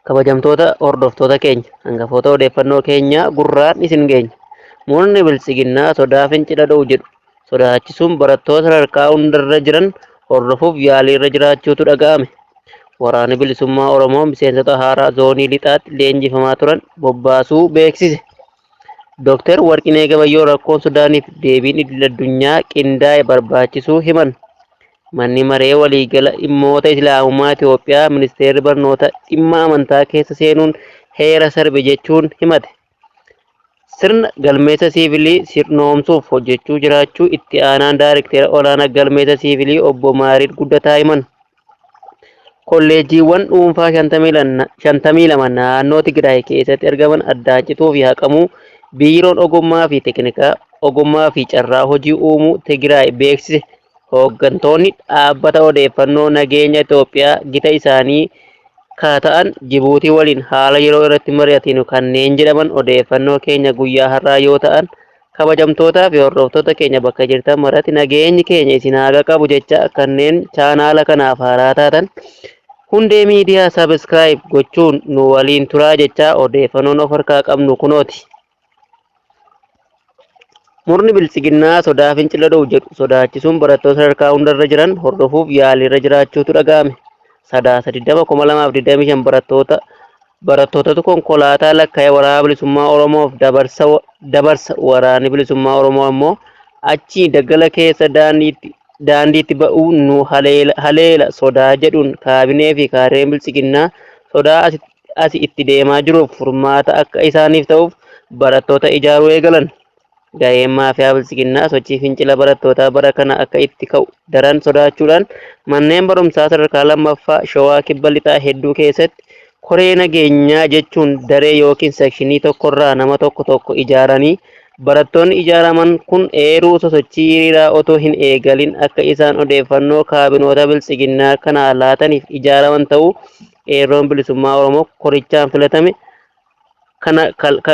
Kabajamtoota hordoftoota keenya hangafoota odeeffannoo keenya gurraan isin geenya. Murni bilchiginnaa sodaa fincila dha'u jedhu sodaachisuun barattoota sadarkaa hundarra jiran hordofuuf yaalii irra jiraachuutu dhaga'ame. Waraanni bilisummaa Oromoo miseensota haaraa zoonii lixaatti leenjifamaa turan bobbaasuu beeksise. Dooktar Warqinee Gabayyoo rakkoon Sudaaniif deebiin idil-addunyaa qindaa'e barbaachisuu himan. Manni maree waliigala dhimmoota Islaamummaa Itoophiyaa ministeerri barnoota dhimma amantaa keessa seenuun heera sarbe jechuun himate. Sirna galmeessa siivilii sirnoomsuuf hojjechuu jiraachuu itti aanaan daayirikteera olaanaa galmeessa siivilii obbo Maariid Guddataa himan. Kolleejjiiwwan dhuunfaa 52 naannoo Tigraay keessatti argaman addaan cituu fi haqamuu biiroon ogummaa fi teeknikaa ogummaa fi carraa hojii uumuu Tigraay beeksise. Hooggantoonni dhaabbata odeeffannoo nageenya Itoophiyaa gita isaanii kaata'an Jibuutii waliin haala yeroo irratti mari'atinu kanneen jedhaman odeeffannoo keenya guyyaa har'aa yoo ta'an kabajamtootaa fi hordoftoota keenya bakka jirtan maratti nageenyi keenya isin haa qabu jecha kanneen chaanaala kanaaf haaraa taatan hundee miidiyaa sabiskiraayib gochuun nu waliin turaa jecha odeeffannoon of harkaa qabnu kunooti. Murni bilchiginnaa sodaa fincila dha'u jedhu sodaachisuun barattoota sadarkaa hundarra jiran hordofuuf yaalii irra jiraachuutu dhaga'ame. Sadaasa 20,2025 barattootatu konkolaataa lakkaa'ee waraana bilisummaa Oromoof dabarsa. Waraanni bilisummaa Oromoo ammoo achii daggala keessa daandiitti ba'uu nu haleela sodaa jedhuun kaabinee fi kaareen bilchiginnaa sodaa asi itti deemaa jiruuf furmaata akka isaaniif ta'uuf barattoota ijaaruu eegalan. Ga'een maafiyaa bilchiginnaa sochii fincila barattootaa bara kana akka itti ka'u daran sodaachuudhaan manneen barumsaa sadarkaa lammaffaa Shawaa Kibba Lixaa hedduu keessatti koree nageenyaa jechuun daree yookiin sekshinii tokkorraa nama tokko ijaaranii barattoonni ijaaraman kun eeruu sosochii hiriiraa otoo hin eegalin akka isaan odeeffannoo kaabinoota bilchiginnaa kanaa laataniif ijaaraman ta'uu qeerroon bilisummaa Oromoo korichaan filatame.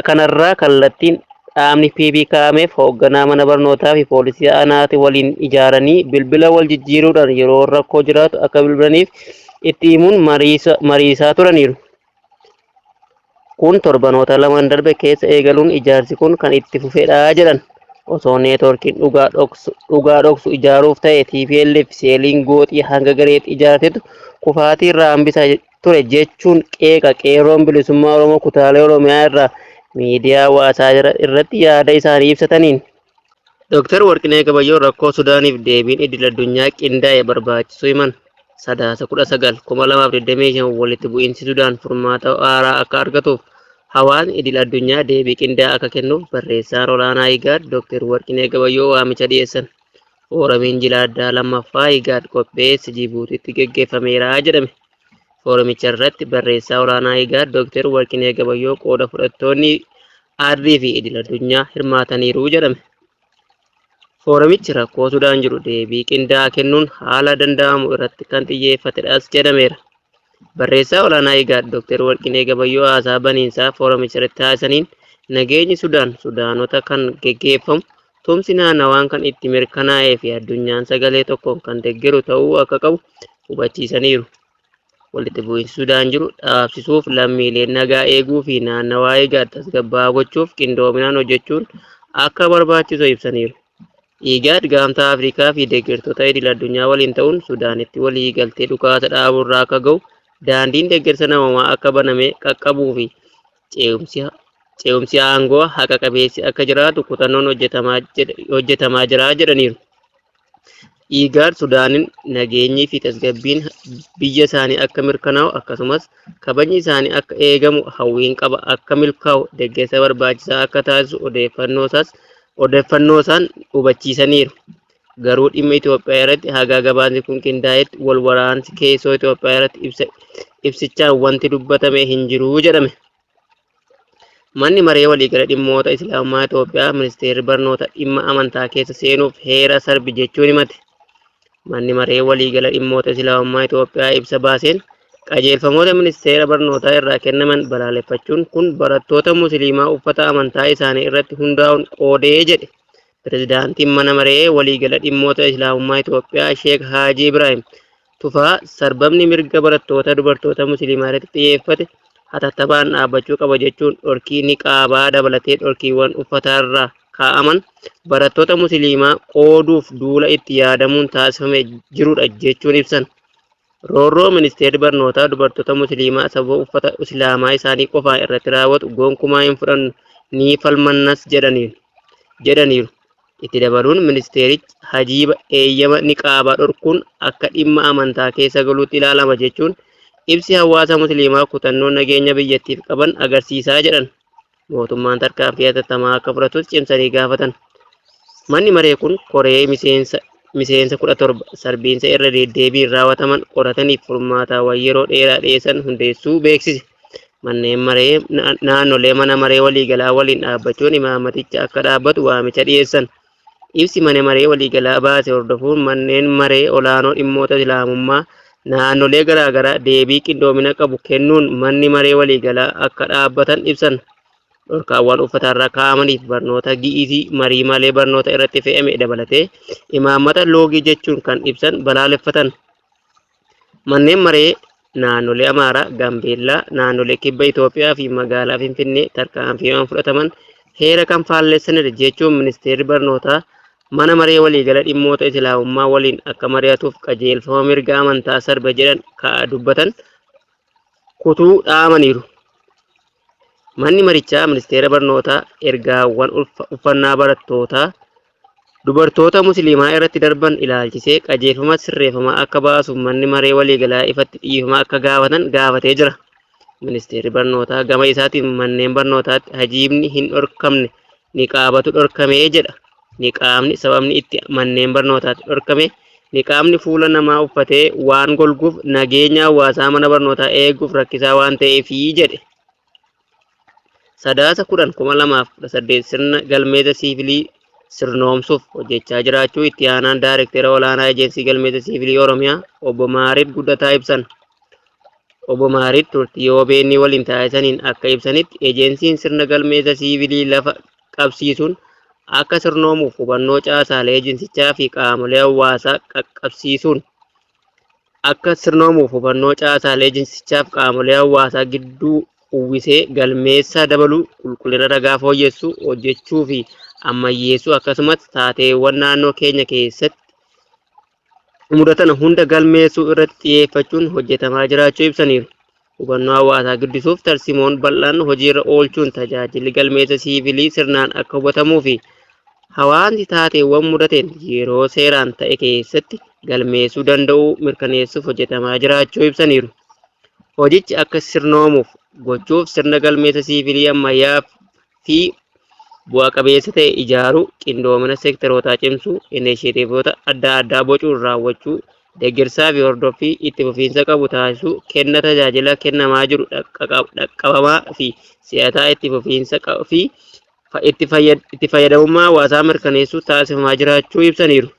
Kanarraa kallattiin dhaabni PPKMF hoogganaa mana barnootaa fi poolisii aanaati waliin ijaaranii bilbila wal jijjiiruudhaan yeroo rakkoo jiraatu akka bilbilaniif itti himuun mariisaa turaniiru. Kun torbanoota lamaan darbe keessa eegaluun ijaarsi kun kan itti fufedha jedhan. Osoo neetwoorkiin dhugaa dhoksu ijaaruuf ta'e TPLF seeliin gooxii hanga gareetti ijaartetu kufaatii irraa hambisaa ture jechuun qeeqa qeerroon bilisummaa Oromoo kutaalee Oromiyaa irraa miidiyaa hawaasaa irratti yaada isaanii ibsataniin. Dooktar Warqinee Gabayyoo rakkoo Sudaaniif deebiin idil-addunyaa qindaa'e barbaachisuu himan. Sadaasa 19,2025 walitti bu'iinsi Sudaan furmaata haaraa akka argatuuf hawaasni idil-addunyaa deebii qindaa'e akka kennuuf barreessaan olaanaa IGAD Dooktar Warqinee Gabayyoo waamicha dhiyeessan. Fooramiin jila addaa lammaffaa IGAD qopheesse Jibuutiitti geggeeffameera jedhame. Foorumicha irratti barreessaa olaanaa IGAD Dooktar Warqinee Gabayyoo qooda fudhattoonni ardii fi idil-addunyaa hirmaataniiru jedhame. Foorumichi rakkoo Sudaan jiru deebii qindaa'aa kennuun haala danda'amu irratti kan xiyyeeffatedhas jedhameera. Barreessaa olaanaa IGAD Dooktar Warqinee Gabayyoo haasaa baniinsaa foorumicha irratti taasisaniin nageenyi Sudaanota kan geggeeffamu tumsi naannawaan kan itti mirkanaa'ee fi addunyaan sagalee tokkoon kan deeggaru ta'uu akka qabu hubachiisaniiru. Walitti bu'iinsi Sudaan jiru dhaabsisuuf lammiileen nagaa eeguu fi naannawaa IGAD tasgabbaa'aa gochuuf qindoominaan hojjechuun akka barbaachisu ibsaniiru. IGAD gamtaa Afrikaa fi deeggartoota idil-addunyaa waliin ta'uun Sudaanitti walii galtee dhukaasa dhaabuu irraa akka ga'u daandiin deeggarsa namoomaa akka banamee qaqqabuu fi ce'umsi aangoo haqa qabeessi akka jiraatu kutannoon hojjetamaa jira jedhaniiru. IGAD Sudaaniin nageenyii fi tasgabbiin biyya isaanii akka mirkanaa'u akkasumas kabajni isaanii akka eegamu hawwiin qaba akka milkaa'u deeggarsa barbaachisaa akka taasisu odeeffannoo isaan hubachiisaniiru. Garuu dhimma Itoophiyaa irratti haga gabaasni kun qindaa'etti wal waraansi keessoo Itoophiyaa irratti ibsichaan wanti dubbatame hin jiru jedhame. Manni maree waliigala dhimmoota Islaamummaa Itoophiyaa ministeerri barnoota dhimma amantaa keessa seenuuf heera sarbe jechuun himate. Manni maree waliigala dhimmoota Islaamummaa Itoophiyaa ibsa baaseen qajeelfamoota ministeera barnootaa irraa kennaman balaaleffachuun kun barattoota musliimaa uffata amantaa isaanii irratti hundaa'uun qoodee jedhe. Pirezidaantiin mana maree waliigala dhimmoota Islaamummaa Itoophiyaa Sheek Haajii Ibrahim Tufaa sarbamni mirga barattoota dubartoota musliimaa irratti xiyyeeffate hatattamaan dhaabbachuu qaba jechuun dhorkii niqaabaa dabalatee dhorkiiwwan uffataarra kaa'aman barattoota musliimaa qooduuf duula itti yaadamuun taasifamee jirudha jechuun ibsan. Roorroo ministeerri barnootaa dubartoota musliimaa sababa uffata islaamaa isaanii qofaan irratti raawwatu gonkumaa hin fudhannu ni falmannas jedhaniiru. Itti dabaluun ministeerichi hajiiba eeyyama niqaabaa dhorkuun akka dhimma amantaa keessa galuutti ilaalama jechuun ibsi hawaasa musliimaa kutannoo nageenya biyyattiif qaban agarsiisaa jedhan. Mootummaan tarkaanfii hatattamaa akka fudhatus cimsanii gaafatan. Manni maree kun koree miseensa 17 sarbiinsa irra deddeebiin raawwataman qorataniif furmaataawwan yeroo dheeraa dhiyeessan hundeessuu beeksise. Manneen maree naannolee mana maree waliigalaa waliin dhaabbachuun imaammaticha akka dhaabbatu waamicha dhiyeessan. Ibsi mana maree waliigalaa baase hordofuun manneen maree olaanoo dhimmoota islaamummaa naannolee garaagaraa deebii qindoomina qabu kennuun manni maree waliigalaa akka dhaabbatan ibsan. Dhorkaawwan uffataarra kaa'amaniif barnoota gi'isii marii malee barnoota irratti fe'ame dabalatee imaammata loogii jechuun kan ibsan balaaleffatan. Manneen maree naannolee Amaaraa, Gaambeellaa, naannolee kibba Itoophiyaa fi magaalaa Finfinnee tarkaanfiiwwan fudhataman heera kan faalleessanidha jechuun ministeerri barnootaa mana maree waliigala dhimmoota islaamummaa waliin akka mari'atuuf qajeelfama mirga amantaa sarba jedhan ka'a dubbatan kutuu dhaamaniiru. Manni marichaa ministeera barnootaa ergaawwan uffannaa barattootaa dubartoota musliimaa irratti darban ilaalchisee qajeelfama sirreeffamaa akka baasuuf manni maree waliigalaa ifatti dhiifama akka gaafatan gaafatee jira. Ministeerri barnootaa gama isaatiin manneen barnootaatti hajiibni hin dhorkamne niqaabatu dhorkamee jedha. Niqaabni sababni itti manneen barnootaatti dhorkame niqaabni fuula namaa uffatee waan golguuf nageenya hawaasaa mana barnootaa eeguuf rakkisaa waan ta'eefi jedhe. Sadaasa 10/2018 sirna galmeessa siivilii sirnoomsuuf hojjechaa jiraachuu itti aanaan daayireektara olaanaa eejensii galmeessa siivilii Oromiyaa obbo Maarid Guddataa ibsan. Obbo Maarid turtii OBN waliin taasisaniin akka ibsanitti eejensiin sirna galmeessa siivilii lafa qabsiisuun akka sirnoomuuf hubannoo caasaalee eejensichaa fi qaamolee hawaasaa qaqqabsiisuun akka sirnoomuuf hubannoo caasaalee eejensichaa fi qaamolee hawaasaa gidduu uwwisee galmeessa dabaluu qulqullina ragaa fooyyessuu hojjechuu fi ammayyeessuu akkasumas taateewwan naannoo keenya keessatti mudatan hunda galmeessuu irratti xiyyeeffachuun hojjetamaa jiraachuu ibsaniiru. Hubannoo hawaasaa guddisuuf tarsimoon bal'aan hojiirra oolchuun tajaajilli galmeessa siivilii sirnaan akka hubatamuu fi hawaasni taateewwan mudateen yeroo seeraan ta'e keessatti galmeessuu danda'uu mirkaneessuuf hojjetamaa jiraachuu ibsaniiru. Hojichi akka sirnoomuuf gochuuf sirna galmeessa siivilii ammayyaa fi bu'a qabeessa ta'e ijaaruu, qindoomina seektarootaa cimsuu, inisheetiivoota adda addaa bocuun raawwachuu, deeggarsaa fi hordoffii itti fufiinsa qabu taasisuu, kenna tajaajila kennamaa jiru dhaqqabamaa fi si'ataa itti fufiinsa fi itti fayyadamummaa hawaasaa mirkaneessuu taasifamaa jiraachuu ibsaniiru.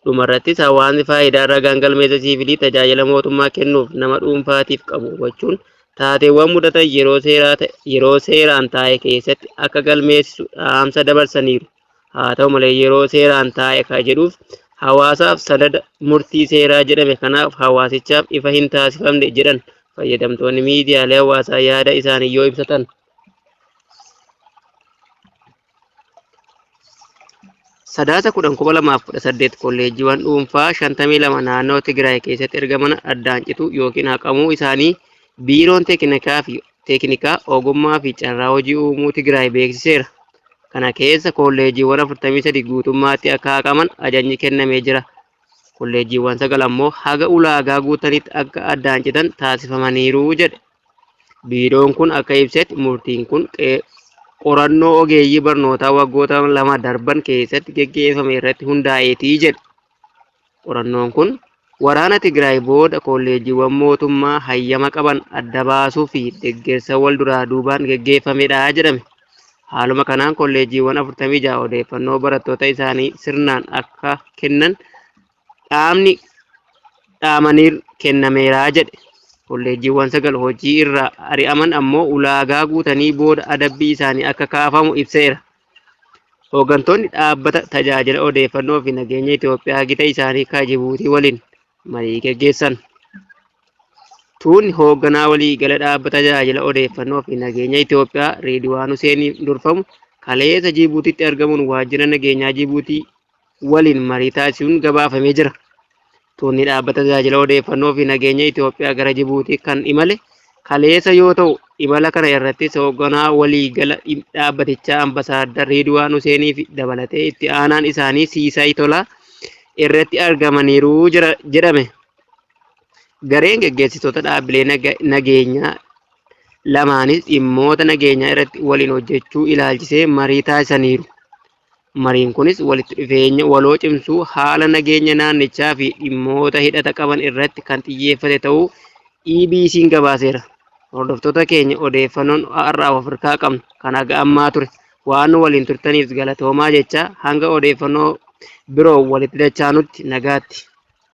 Dhumarrattis hawaasni faayidaa ragaan galmeessa siivilii tajaajila mootummaa kennuuf nama dhuunfaatiif qabu hubachuun taateewwan mudatan yeroo seeraan taa'e keessatti akka galmeessisu dhaamsa dabarsaniiru. Haa ta'u malee yeroo seeraan taa'e ka jedhuuf hawaasaaf sanada murtii seeraa jedhame kanaaf hawaasichaaf ifa hin taasifamne jedhan fayyadamtoonni miidiyaalee hawaasaa yaada isaanii yoo ibsatan. Sadaasa 10/2018 kolleejjiiwwan dhuunfaa 52 naannoo Tigraay keessatti ergaman addaan cituu yookiin haqamuu isaanii biiroon teeknikaa ogummaa fi carraa hojii uumuu Tigraay beeksiseera. Kana keessa kolleejjiiwwan 43 guutummaatti akka haqaman ajajni kennamee jira. Kolleejjiiwwan 9 ammoo haga ulaagaa guutanitti akka addaan citan taasifamaniiru jedhe. Biiroon kun akka ibsetti murtiin kun qorannoo ogeeyyii barnootaa waggoota 2 darban keessatti geggeeffame irratti hundaa'eetii jedhe. Qorannoon kun waraana Tigraay booda kolleejjiiwwan mootummaa hayyama qaban adda baasuu fi deeggarsa wal duraa duubaan geggeeffamedha jedhame. Haaluma kanaan kolleejjiiwwan 46 odeeffannoo barattoota isaanii sirnaan akka kennan dhaamaniir kennameera jedhe. Kolleejjiiwwan 9 hojii irraa ari'aman ammoo ulaagaa guutanii booda adabbii isaanii akka kaafamu ibseera. Hooggantoonni dhaabbata tajaajila odeeffannoo fi nageenya Itoophiyaa gita isaanii ka Jibuutii waliin marii geggeessan. Tuunni hoogganaa walii gala dhaabbata tajaajila odeeffannoo fi nageenya Itoophiyaa Reediwaan Huseeniin durfamu kaleessa Jibuutiitti argamuun waajjira nageenyaa Jibuutii waliin marii taasisuun gabaafamee jira. Tuunni dhaabbata tajaajila odeeffannoo fi nageenya Itoophiyaa gara Jibuutii kan imale kaleessa yoo ta'u, imala kana irrattis hoogganaa walii gala dhaabbatichaa Ambasaaddar Reediwaan Huseenii fi dabalatee itti aanaan isaanii Siisaay Tolaa irratti argamaniiru jedhame. Gareen gaggeessitoota dhaabbilee nageenyaa lamaanis dhimmoota nageenyaa irratti waliin hojjechuu ilaalchisee marii taasisaniiru. Mariin kunis walitti dhufeenya waloo cimsuu, haala nageenya naannichaa fi dhimmoota hidhata qaban irratti kan xiyyeeffate ta'uu EBC'n gabaaseera. Hordoftoota keenya odeeffannoon har'aaf Afrikaa qabnu kan haga ammaa ture. Waan nu waliin turtaniif galatoomaa jecha hanga odeeffannoo biroo walitti dachaanutti nagaatti.